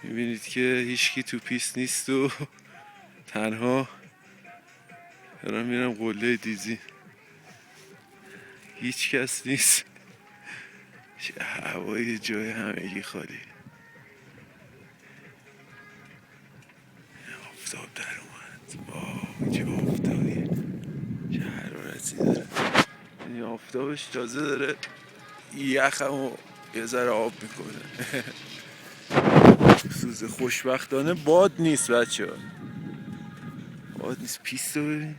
میبینید که هیچکی تو پیست نیست و تنها دارم میرم قله دیزی، هیچ کس نیست. چه هوای جای همگی خالی. آفتاب در اومد. واو چه آفتابیه، چه حرارتی داره. این آفتابش تازه داره یخمو یه ذره آب میکنه. سوزه. خوشبختانه باد نیست بچه ها، باد نیست. پیست رو ببین